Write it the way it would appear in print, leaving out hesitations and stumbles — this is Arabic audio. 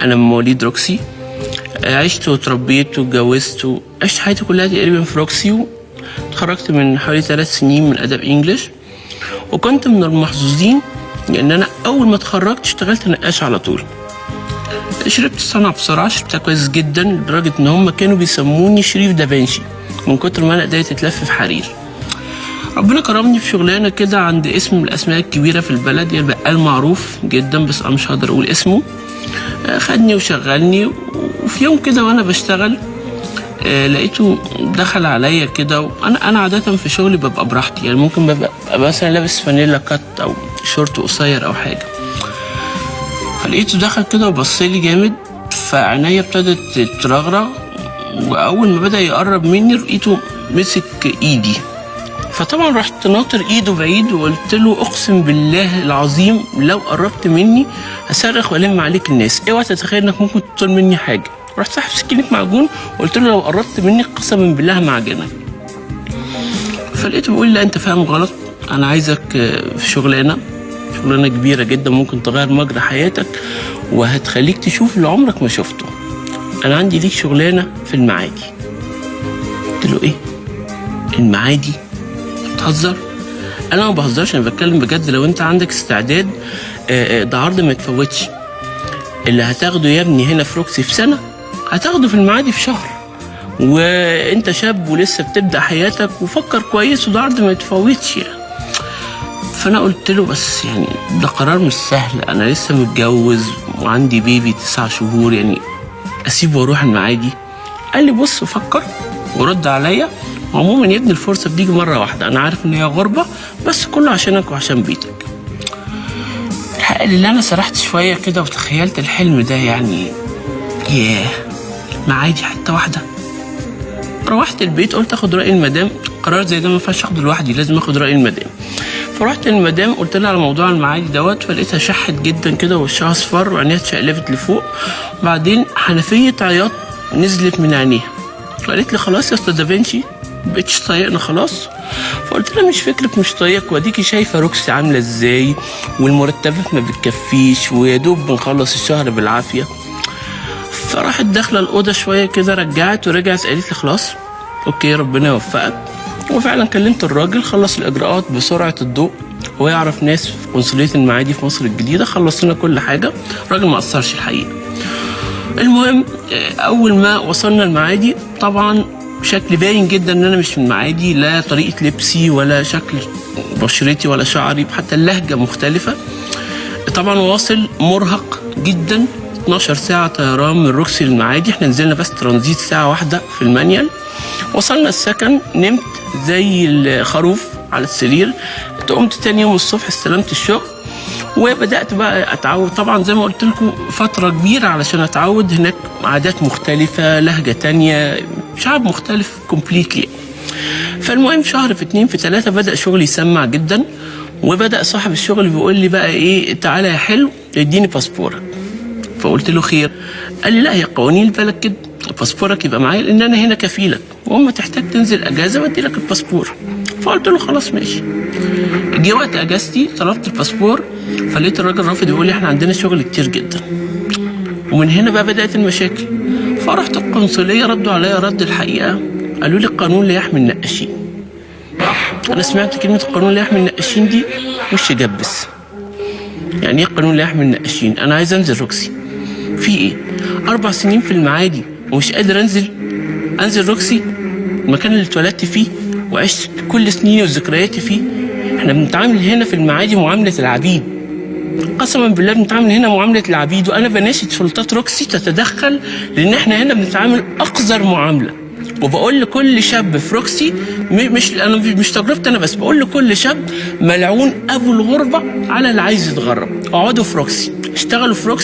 انا من مواليد روكسي. عشت وتربيت واتجوزت وعشت حياتي كلها تقريبا في روكسي. اتخرجت من حوالي 3 سنين من اداب انجلش، وكنت من المحظوظين لان انا اول ما اتخرجت اشتغلت نقاش على طول. شربت الصنعة بسرعة، شربتها كويس جدا لدرجة ان هم كانوا بيسموني شريف دافنشي من كتر ما انا ايديا تتلف في حرير. ربنا كرمني في شغلانة كده عند اسم من الاسماء الكبيرة في البلد، يعني بقال معروف جدا بس انا مش هقدر اقول اسمه. خدني وشغلني، وفي يوم كده وانا بشتغل لقيته دخل عليا كده. وانا عادة في شغلي ببقى براحتي، يعني ممكن ببقى مثلا لابس فانيلا كات او شورت قصير او حاجة، فلقيته دخل كده وبصلي جامد، فعينيا ابتدت ترغرغ، واول ما بدأ يقرب مني لقيته مسك ايدي. فطبعا رحت ناطر ايده بعيد وقلت له اقسم بالله العظيم لو قربت مني هصرخ والم عليك الناس، اوعى تتخيل انك ممكن تطول مني حاجه. رحت ساحب سكينه معجون وقلت له لو قربت مني قسما بالله معجنك. فلقيته بيقول لي لا انت فاهم غلط، انا عايزك في شغلانه كبيره جدا ممكن تغير مجرى حياتك وهتخليك تشوف اللي عمرك ما شفته. انا عندي ليك شغلانه في المعادي. قلت له ايه المعادي؟ بتهزر؟ انا ما بهزرش، انا بتكلم بجد. لو انت عندك استعداد ده عرض ما يتفوتش. اللي هتاخده يا ابني هنا في روكسي في سنه هتاخده في المعادي في شهر، وانت شاب ولسه بتبدا حياتك وفكر كويس، وده عرض ما يتفوتش يعني. فانا قلت له بس يعني ده قرار مش سهل، انا لسه متجوز وعندي بيبي 9 شهور، يعني اسيب واروح المعادي؟ قال لي بص فكر ورد عليا، عموما يا ابني الفرصه بتيجي مره واحده، انا عارف ان هي غربه بس كله عشانك وعشان بيتك. الحقيقه اللي انا سرحت شويه كده وتخيلت الحلم ده، يعني ياه معادي حته واحده. روحت البيت قلت اخد راي المدام، قرار زي ده ما ينفعش اخده لوحدي، لازم اخد راي المدام. فرحت للمدام قلت لها على موضوع المعادي دوت، فلقيتها شحت جدا كده ووشها اصفر وعينيها اتشقلبت لفوق، بعدين حنفيه عياط نزلت من عينيها. فقالت لي خلاص يا استاذ دافنشي مبقتش طايقنا خلاص. فقلت لها مش فكرة مش طايقك، واديكي شايفه روكسي عامله ازاي والمرتبات ما بتكفيش ويا دوب بنخلص الشهر بالعافيه. فراحت داخله الاوضه شويه كده، رجعت ورجعت قالت لي خلاص اوكي ربنا يوفقك. وفعلا كلمت الراجل، خلص الاجراءات بسرعه الضوء، هو يعرف ناس في قنصليه المعادي في مصر الجديده، خلص لنا كل حاجه. الراجل ما قصرش الحقيقه. المهم اول ما وصلنا المعادي طبعا شكل باين جدا ان انا مش من المعادي، لا طريقه لبسي ولا شكل بشرتي ولا شعري، حتى اللهجه مختلفه. طبعا واصل مرهق جدا، 12 ساعه طيران من روكسي للمعادي، احنا نزلنا بس ترانزيت ساعه واحده في المانيال. وصلنا السكن، نمت زي الخروف على السرير. قمت تاني يوم الصبح استلمت الشغل وبدات بقى اتعود. طبعا زي ما قلت لكم فتره كبيره علشان اتعود، هناك عادات مختلفه، لهجه تانية، شعب مختلف كومبليتلي. فالمهم شهر في 2 في 3 بدا شغلي يسمع جدا، وبدا صاحب الشغل بيقول لي بقى ايه تعالى يا حلو اديني باسبورك. فقلت له خير؟ قال لي لا هي قوانين البلد كده، باسبورك يبقى معايا لان انا هنا كفيلك، واما تحتاج تنزل اجازه بدي لك الباسبور. فقلت له خلاص ماشي. جه وقت اجازتي طلبت الباسبور، فلقيت الراجل رافض يقول لي احنا عندنا شغل كتير جدا. ومن هنا بقى بدات المشاكل. فرحت القنصليه، ردوا عليا رد الحقيقه، قالوا لي القانون لا يحمي النقاشين. انا سمعت كلمه القانون لا يحمي النقاشين دي وش جبس. يعني ايه القانون لا يحمي النقاشين؟ انا عايز انزل روكسي، في ايه 4 سنين في المعادي ومش قادر انزل روكسي، المكان اللي اتولدت فيه وعشت كل سنيني وذكرياتي فيه. احنا بنتعامل هنا في المعادي معامله العبيد، قسما بالله بنتعامل هنا معامله العبيد. وانا بناشد سلطات روكسي تتدخل، لان احنا هنا بنتعامل اقذر معامله. وبقول لكل شاب في روكسي، مش تجربتي انا بس، بقول لكل شاب ملعون ابو الغربه على اللي عايز يتغرب. اقعدوا في روكسي، اشتغلوا في روكسي.